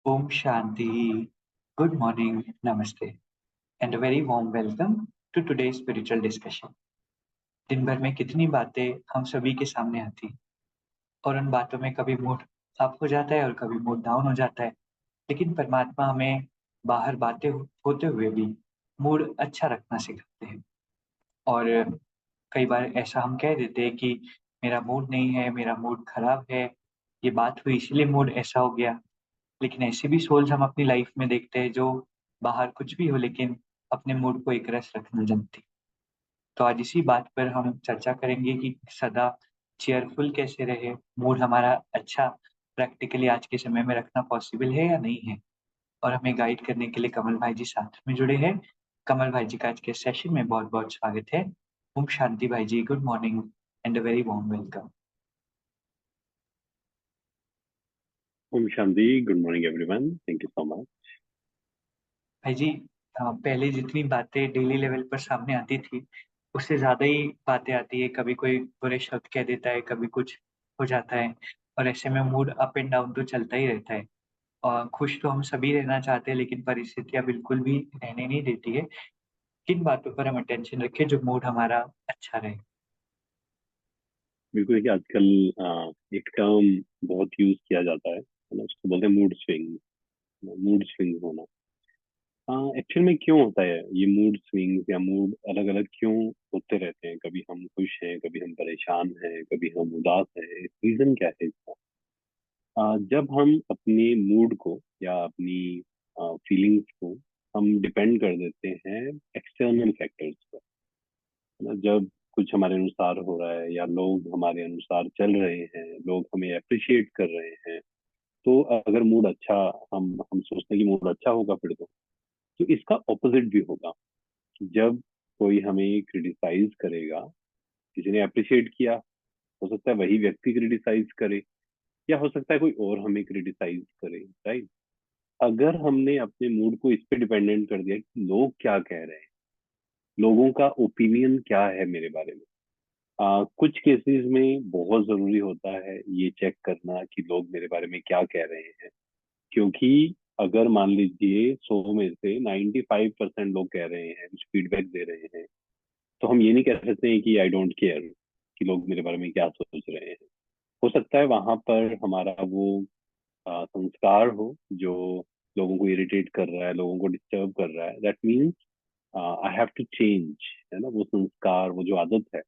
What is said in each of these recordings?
Om Shanti. Good morning, Namaste, and a very warm welcome to today's spiritual discussion. दिन भर में कितनी बातें हम सभी के सामने आती और उन बातों में कभी मूड अप हो जाता है और कभी मूड डाउन हो जाता है। लेकिन परमात्मा हमें बाहर बातें होते हुए भी मूड अच्छा रखना सिखाते हैं और कई बार ऐसा हम कह देते हैं कि मेरा मूड नहीं है, मेरा मूड खराब है, ये बात हुई इसलिए मूड ऐसा हो गया। लेकिन ऐसे भी सोल्स हम अपनी लाइफ में देखते हैं जो बाहर कुछ भी हो लेकिन अपने मूड को एक रस रखना जानती। तो आज इसी बात पर हम चर्चा करेंगे कि सदा चीयरफुल कैसे रहे, मूड हमारा अच्छा प्रैक्टिकली आज के समय में रखना पॉसिबल है या नहीं है। और हमें गाइड करने के लिए कमल भाई जी साथ में जुड़े हैं। कमल भाई जी का आज के सेशन में बहुत-बहुत स्वागत है। ओम शांति भाई ji, good morning and a very warm welcome. Om Shanti, good morning everyone. Thank you so much. भाई जी पहले जितनी बातें डेली लेवल पर सामने आती थी, उससे ज़्यादा ही बातें आती है। कभी कोई बुरे शब्द कह देता है, कभी कुछ हो जाता है और ऐसे में मूड अप एंड डाउन तो चलता ही रहता है। खुश तो हम सभी रहना चाहते हैं लेकिन परिस्थितियाँ बिल्कुल भी रहने नहीं देती है। किन बातों पर हम अटेंशन रखें जो मूड हमारा अच्छा रहे? बिल्कुल देखिए आजकल एक टर्म बहुत यूज किया जाता है ना, उसको बोलते हैं मूड स्विंग होना। एक्चुअल में क्यों होता है ये मूड स्विंग्स या मूड अलग अलग क्यों होते रहते हैं? कभी हम खुश हैं, कभी हम परेशान हैं, कभी हम उदास हैं। रीजन क्या है इसका? जब हम अपने मूड को या अपनी फीलिंग्स को हम डिपेंड कर देते हैं एक्सटर्नल फैक्टर्स पर, है ना। जब कुछ हमारे अनुसार हो रहा है या लोग हमारे अनुसार चल रहे हैं, लोग हमें अप्रिशिएट कर रहे हैं, तो अगर मूड अच्छा, हम सोचते हैं कि मूड अच्छा होगा, फिर तो इसका ऑपोजिट भी होगा। जब कोई हमें क्रिटिसाइज करेगा, किसी ने अप्रिशिएट किया, हो सकता है वही व्यक्ति क्रिटिसाइज करे या हो सकता है कोई और हमें क्रिटिसाइज करे, राइट। अगर हमने अपने मूड को इस पे डिपेंडेंट कर दिया कि लोग क्या कह रहे हैं, लोगों का ओपिनियन क्या है मेरे बारे में, कुछ केसेस में बहुत जरूरी होता है ये चेक करना कि लोग मेरे बारे में क्या कह रहे हैं। क्योंकि अगर मान लीजिए 100 में से 95% लोग कह रहे हैं, कुछ फीडबैक दे रहे हैं, तो हम ये नहीं कह सकते हैं कि आई डोंट केयर कि लोग मेरे बारे में क्या सोच रहे हैं। हो सकता है वहां पर हमारा वो संस्कार हो जो लोगों को इरिटेट कर रहा है, लोगों को डिस्टर्ब कर रहा है। That means I have to change, है ना। वो संस्कार, वो जो आदत है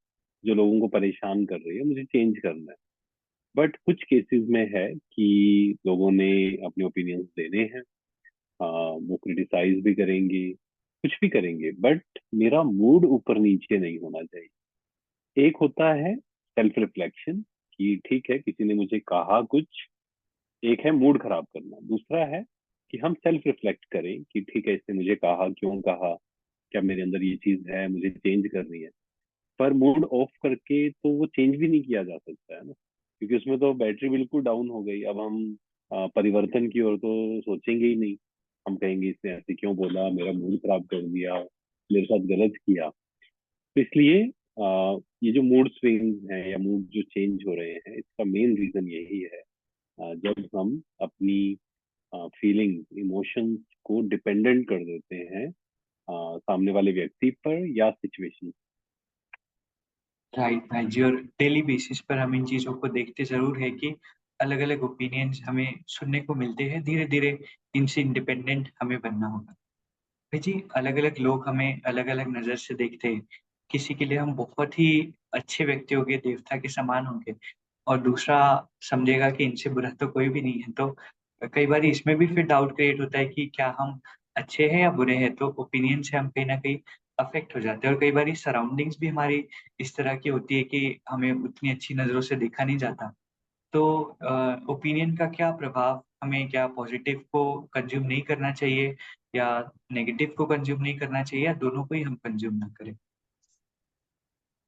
जो लोगों को परेशान कर रही है, मुझे चेंज करना है। बट कुछ केसेस में है कि लोगों ने अपने ओपिनियंस देने हैं, वो क्रिटिसाइज भी करेंगे, कुछ भी करेंगे, बट मेरा मूड ऊपर नीचे नहीं होना चाहिए। एक होता है सेल्फ रिफ्लेक्शन कि ठीक है, किसी ने मुझे कहा कुछ। एक है मूड खराब करना, दूसरा है कि हम सेल्फ रिफ्लेक्ट करें कि ठीक है, इसने मुझे कहा, क्यों कहा, क्या मेरे अंदर ये चीज है, मुझे चेंज करनी है। पर मूड ऑफ करके तो वो चेंज भी नहीं किया जा सकता है ना, क्योंकि उसमें तो बैटरी बिल्कुल डाउन हो गई। अब हम परिवर्तन की ओर तो सोचेंगे ही नहीं। हम कहेंगे इसने ऐसे क्यों बोला, मेरा मूड खराब कर दिया, मेरे साथ गलत किया। तो इसलिए ये जो मूड स्विंग्स हैं या मूड जो चेंज हो रहे हैं, इसका मेन रीजन यही है। जब हम अपनी फीलिंग इमोशंस को डिपेंडेंट कर देते हैं सामने वाले व्यक्ति पर या सिचुएशन। राइट भाई जी। और डेली बेसिस पर हम इन चीज़ों को देखते ज़रूर है कि अलग-अलग ओपिनियंस हमें सुनने को मिलते हैं। धीरे-धीरे इनसे इंडिपेंडेंट हमें बनना होगा। भाई जी, अलग-अलग लोग हमें अलग-अलग नज़र से देखते हैं। किसी के लिए हम बहुत ही अच्छे व्यक्ति होंगे, देवता के समान होंगे और दूसरा समझेगा कि इनसे बुरा तो कोई भी नहीं है। तो कई बार इसमें भी फिर डाउट क्रिएट होता है कि क्या हम अच्छे हैं या बुरे हैं? तो ओपिनियन से हम कहीं न कहीं अफ़ेक्ट हो जाते हैं और कई बारी सराउंडिंग्स भी हमारी इस तरह की होती है कि हमें उतनी अच्छी नज़रों से देखा नहीं जाता। तो ओपिनियन का क्या प्रभाव, हमें क्या पॉज़िटिव को कंज़्यूम नहीं करना चाहिए या नेगेटिव को कंज़्यूम नहीं करना चाहिए या दोनों को ही हम कंज़्यूम ना करें?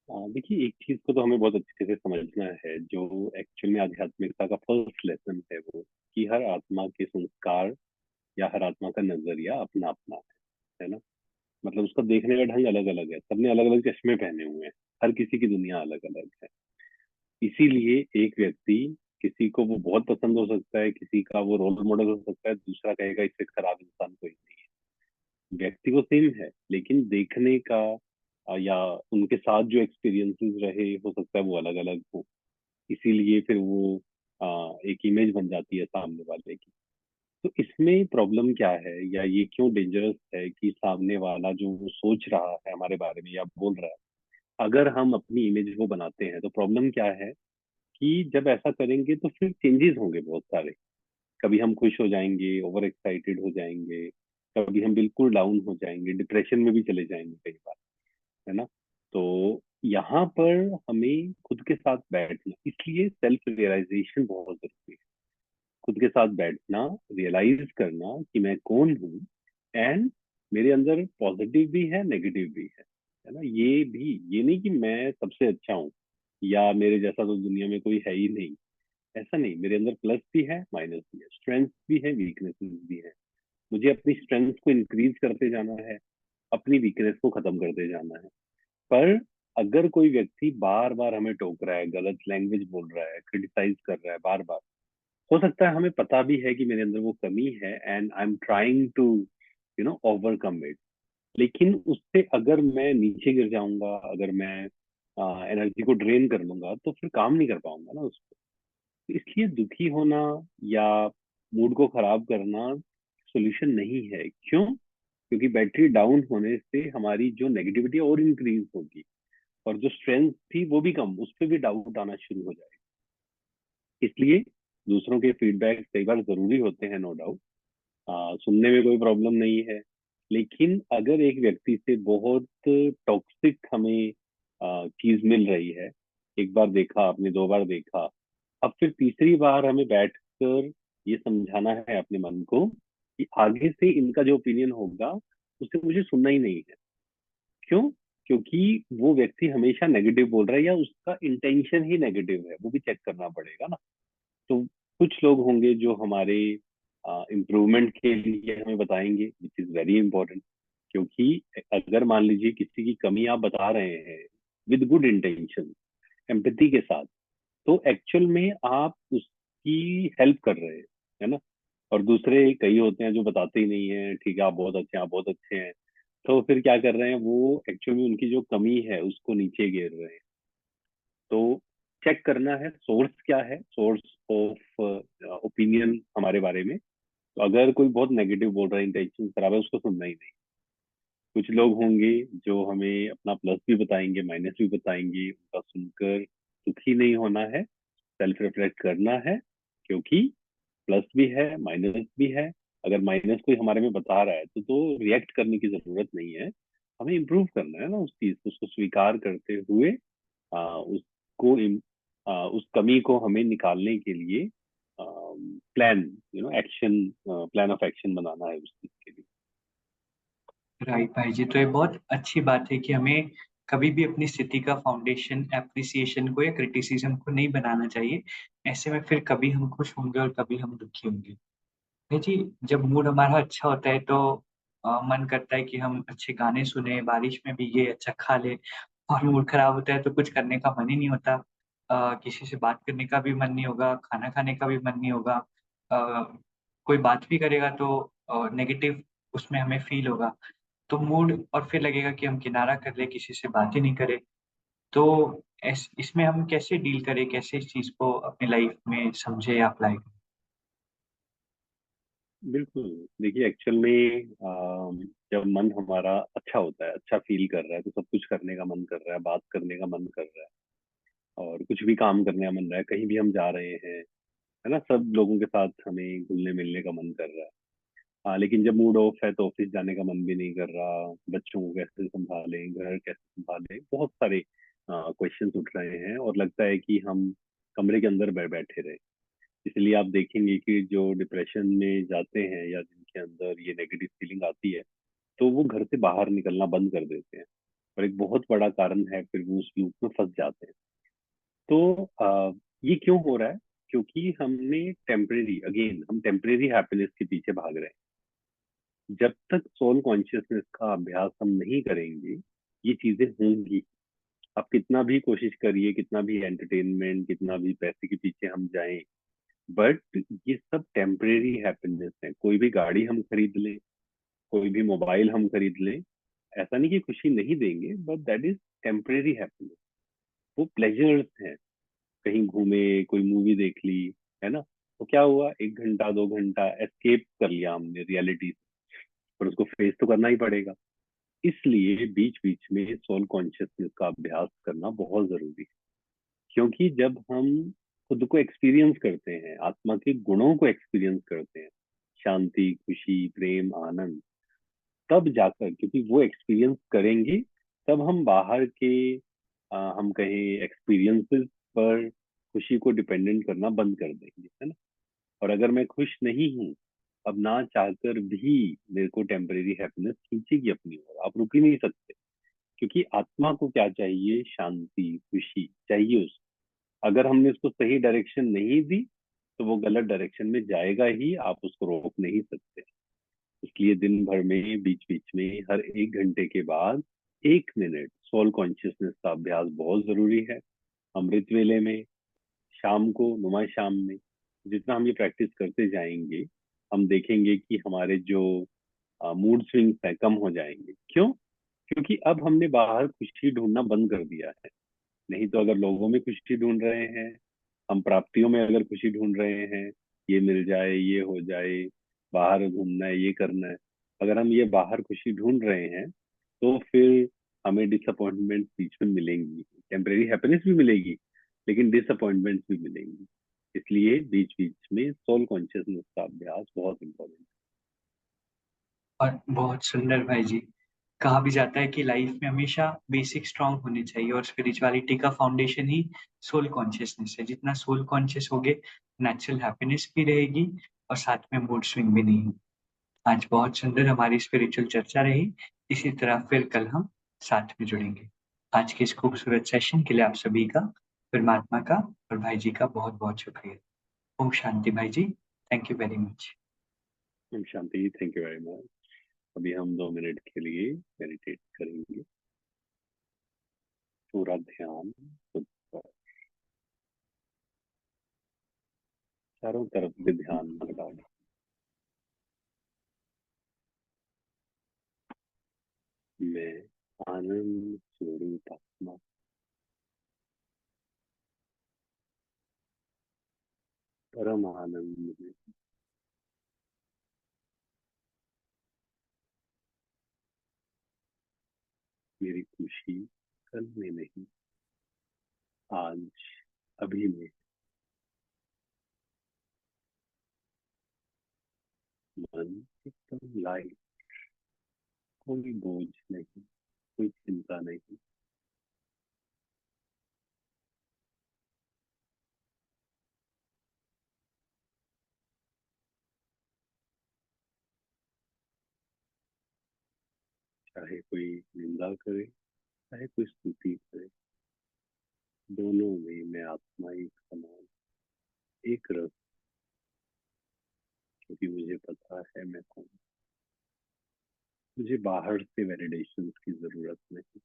देखिए, एक चीज को तो हमें बहुत अच्छे से समझना है, जो एक्चुअल में आध्यात्मिकता का फर्स्ट लेसन है, वो कि हर आत्मा के संस्कार या हर आत्मा का नजरिया अपना अपना है ना। मतलब उसका देखने का ढंग अलग अलग है, सबने अलग अलग चश्मे पहने हुए हैं, हर किसी की दुनिया अलग अलग है। इसीलिए एक व्यक्ति किसी को वो बहुत पसंद हो सकता है, किसी का वो रोल मॉडल हो सकता है, दूसरा कहेगा इससे खराब इंसान कोई नहीं है। व्यक्ति को सेम है, लेकिन देखने का या उनके साथ जो एक्सपीरियंसेस रहे हो सकता है वो अलग अलग हो। इसीलिए फिर वो एक इमेज बन जाती है सामने वाले की। तो इसमें प्रॉब्लम क्या है, या ये क्यों डेंजरस है कि सामने वाला जो वो सोच रहा है हमारे बारे में या बोल रहा है, अगर हम अपनी इमेज वो बनाते हैं, तो प्रॉब्लम क्या है कि जब ऐसा करेंगे तो फिर चेंजेस होंगे बहुत सारे। कभी हम खुश हो जाएंगे, ओवर एक्साइटेड हो जाएंगे, कभी हम बिल्कुल डाउन हो जाएंगे, डिप्रेशन में भी चले जाएंगे कई बार, है ना। तो यहाँ पर हमें खुद के साथ बैठना, इसलिए सेल्फ रियलाइजेशन बहुत जरूरी है। खुद के साथ बैठना, रियलाइज करना कि मैं कौन हूँ, एंड मेरे अंदर पॉजिटिव भी है, नेगेटिव भी है ना। ये भी, ये नहीं कि मैं सबसे अच्छा हूँ या मेरे जैसा तो दुनिया में कोई है ही नहीं। ऐसा नहीं, मेरे अंदर प्लस भी है, माइनस भी है, स्ट्रेंथ भी है, वीकनेसेस भी है। मुझे अपनी स्ट्रेंथ को इंक्रीज करते जाना है, अपनी वीकनेस को खत्म करते जाना है। पर अगर कोई व्यक्ति बार बार हमें टोक रहा है, गलत लैंग्वेज बोल रहा है, क्रिटिसाइज कर रहा है बार बार, हो सकता है हमें पता भी है कि मेरे अंदर वो कमी है, and I am trying to overcome it. लेकिन उससे अगर मैं नीचे गिर जाऊंगा, अगर मैं एनर्जी को ड्रेन कर लूंगा, तो फिर काम नहीं कर पाऊंगा ना उस पर। इसलिए दुखी होना या मूड को खराब करना सोल्यूशन नहीं है। क्यों? क्योंकि बैटरी डाउन होने से हमारी जो नेगेटिविटी और इंक्रीज होगी, और जो स्ट्रेंथ थी वो भी कम, उस पर भी डाउट आना शुरू हो जाएगा। इसलिए दूसरों के फीडबैक कई बार जरूरी होते हैं, नो डाउट। सुनने में कोई प्रॉब्लम नहीं है। लेकिन अगर एक व्यक्ति से बहुत टॉक्सिक हमें चीज मिल रही है, एक बार देखा आपने, दो बार देखा, अब फिर तीसरी बार हमें बैठकर ये समझाना है अपने मन को कि आगे से इनका जो ओपिनियन होगा उसे मुझे सुनना ही नहीं है। क्यों? क्योंकि वो व्यक्ति हमेशा नेगेटिव बोल रहा है, या उसका इंटेंशन ही नेगेटिव है, वो भी चेक करना पड़ेगा ना। तो कुछ लोग होंगे जो हमारे इम्प्रूवमेंट के लिए हमें बताएंगे, विच इज वेरी इंपॉर्टेंट। क्योंकि अगर मान लीजिए किसी की कमी आप बता रहे हैं विद गुड इंटेंशन, एम्पैथी के साथ, तो एक्चुअल में आप उसकी हेल्प कर रहे हैं, है ना। और दूसरे कई होते हैं जो बताते ही नहीं है, ठीक है आप बहुत अच्छे हैं, आप बहुत अच्छे हैं। तो फिर क्या कर रहे हैं, वो एक्चुअल में उनकी जो कमी है उसको नीचे गिर रहे हैं। तो चेक करना है सोर्स क्या है, सोर्स ऑफ ओपिनियन हमारे बारे में। तो अगर कोई बहुत नेगेटिव बोल रहा है, इंटेंशन खराब है, उसको सुनना ही नहीं। कुछ लोग होंगे जो हमें अपना प्लस भी बताएंगे, माइनस भी बताएंगे, उनका सुनकर दुखी नहीं होना है, सेल्फ रिफ्लेक्ट करना है। क्योंकि प्लस भी है, माइनस भी है। अगर माइनस कोई हमारे में बता रहा है तो रिएक्ट करने की जरूरत नहीं है। हमें इम्प्रूव करना है ना उस चीज को, उसको स्वीकार करते हुए उसको उस कमी को हमें निकालने के लिए plan, action, plan of action बनाना है उस चीज के लिए। राइट भाई जी, तो ये बहुत अच्छी बात है कि हमें कभी भी अपनी स्थिति का फाउंडेशन एप्रिसिएशन को या क्रिटिसिज्म को नहीं बनाना चाहिए। ऐसे में फिर कभी हम खुश होंगे और कभी हम दुखी होंगे। भाई जी, जब मूड हमारा अच्छा होता है तो मन करता है कि हम अच्छे गाने सुने, बारिश में भीगे, अच्छा खा ले। और मूड खराब होता है तो कुछ करने का मन ही नहीं होता। किसी से बात करने का भी मन नहीं होगा, खाना खाने का भी मन नहीं होगा। अ, कोई बात भी करेगा तो नेगेटिव उसमें हमें फ़ील होगा। तो मूड और फिर लगेगा कि हम किनारा कर लें, किसी से बात ही नहीं करें। तो इसमें हम कैसे डील करें, कैसे इस चीज़ को अपनी लाइफ़ में समझें या अप्लाई करें? बिल्कुल। देखिए एक्चुअल में जब मन हमारा अच्छा होता है, अच्छा फील कर रहा है, तो सब कुछ करने का मन कर रहा है, बात करने का मन कर रहा है, और कुछ भी काम करने का मन रहा है, कहीं भी हम जा रहे हैं, है ना, सब लोगों के साथ हमें घुलने मिलने का मन कर रहा है। हाँ, लेकिन जब मूड ऑफ है तो ऑफिस जाने का मन भी नहीं कर रहा, बच्चों को कैसे संभालें, घर कैसे संभालें, बहुत सारे क्वेश्चंस उठ रहे हैं, और लगता है कि हम कमरे के अंदर बैठे रहे। इसलिए आप देखेंगे कि जो डिप्रेशन में जाते हैं या जिनके अंदर ये नेगेटिव फीलिंग आती है, तो वो घर से बाहर निकलना बंद कर देते हैं। और एक बहुत बड़ा कारण है, फिर वो उस लूप में फंस जाते हैं। तो ये क्यों हो रहा है? क्योंकि हमने टेम्परेरी, अगेन हम टेम्परेरी हैप्पीनेस के पीछे भाग रहे हैं। जब तक सोल कॉन्शियसनेस का अभ्यास हम नहीं करेंगे, ये चीजें होंगी। आप कितना भी कोशिश करिए, कितना भी एंटरटेनमेंट, कितना भी पैसे के पीछे हम जाएं, बट ये सब टेम्परेरी हैप्पीनेस है। कोई भी गाड़ी हम खरीद लें, कोई भी मोबाइल हम खरीद लें, ऐसा नहीं कि खुशी नहीं देंगे, but that is temporary happiness. वो प्लेजर्स हैं। कहीं घूमे, कोई मूवी देख ली, है ना, तो क्या हुआ, 1 घंटा 2 घंटा एस्केप कर लिया हमने रियलिटी से, पर उसको फेस तो करना ही पड़ेगा। इसलिए बीच बीच में सोल कॉन्शियसनेस का अभ्यास करना बहुत जरूरी है। क्योंकि जब हम खुद को एक्सपीरियंस करते हैं, आत्मा के गुणों को एक्सपीरियंस करते हैं, शांति, खुशी, प्रेम, आनंद, तब जाकर, क्योंकि वो एक्सपीरियंस करेंगे, तब हम बाहर के हम कहें एक्सपीरियंसेस पर खुशी को डिपेंडेंट करना बंद कर देंगे, है ना। और अगर मैं खुश नहीं हूँ, अब ना चाहकर भी मेरे को टेम्परेरी हैप्पीनेस खींचेगी अपनी ओर, आप रुक ही नहीं सकते। क्योंकि आत्मा को क्या चाहिए, शांति, खुशी चाहिए उसको। अगर हमने उसको सही डायरेक्शन नहीं दी, तो वो गलत डायरेक्शन में जाएगा ही, आप उसको रोक नहीं सकते। इसलिए दिन भर में बीच बीच में हर 1 घंटे के बाद 1 मिनट सोल कॉन्शियसनेस का अभ्यास बहुत जरूरी है। अमृत वेले में, शाम को, नुमा शाम में, जितना हम ये प्रैक्टिस करते जाएंगे, हम देखेंगे कि हमारे जो मूड स्विंग्स है कम हो जाएंगे। क्यों? क्योंकि अब हमने बाहर खुशी ढूंढना बंद कर दिया है। नहीं तो अगर लोगों में खुशी ढूंढ रहे हैं, हम प्राप्तियों में अगर खुशी ढूंढ रहे हैं, ये मिल जाए, ये हो जाए, बाहर घूमना है, ये करना है, अगर हम ये बाहर खुशी ढूंढ रहे हैं, तो फिर हमें डिसअपॉइंटमेंट बीच में मिलेंगी। टेम्परेरी हैप्पीनेस भी मिलेगी, लेकिन डिसअपॉइंटमेंट भी मिलेंगी। इसलिए बीच बीच में सोल कॉन्शियसनेस का अभ्यास बहुत इंपॉर्टेंट और बहुत सुंदर भाई जी। कहा भी जाता है कि लाइफ में हमेशा बेसिक स्ट्रांग होने चाहिए और स्पिरिचुअलिटी का फाउंडेशन ही सोल कॉन्शियसनेस है। जितना सोल कॉन्शियस होगे, नेचुरल हैप्पीनेस भी रहेगी और साथ में मूड स्विंग भी नहीं। आज बहुत सुंदर हमारी स्पिरिचुअल चर्चा रही। इसी तरह फिर कल हम साथ में जुड़ेंगे। आज के इस खूबसूरत सेशन के लिए आप सभी का, परमात्मा का और भाई जी का बहुत बहुत शुक्रिया। ओम शांति भाई जी। Thank you very much. है। शांति, थैंक यू वेरी मच। अभी हम 2 मिनट के लिए मेडिटेट करेंगे। पूरा ध्यान खुद पर, चारों तरफ से ध्यान लगा के, मैं आनंद स्वरूप आत्मा, परम आनंद में, मेरी खुशी कल में नहीं, आज, अभी में, मन एकदम लाइट, कोई बोझ नहीं, कोई चिंता नहीं। चाहे कोई निंदा करे, चाहे कोई स्तुति करे, दोनों में मैं आत्मा एक समान, एक रस। क्योंकि मुझे पता है मैं कौन, मुझे बाहर से वैलिडेशन की जरूरत नहीं।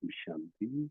शांति।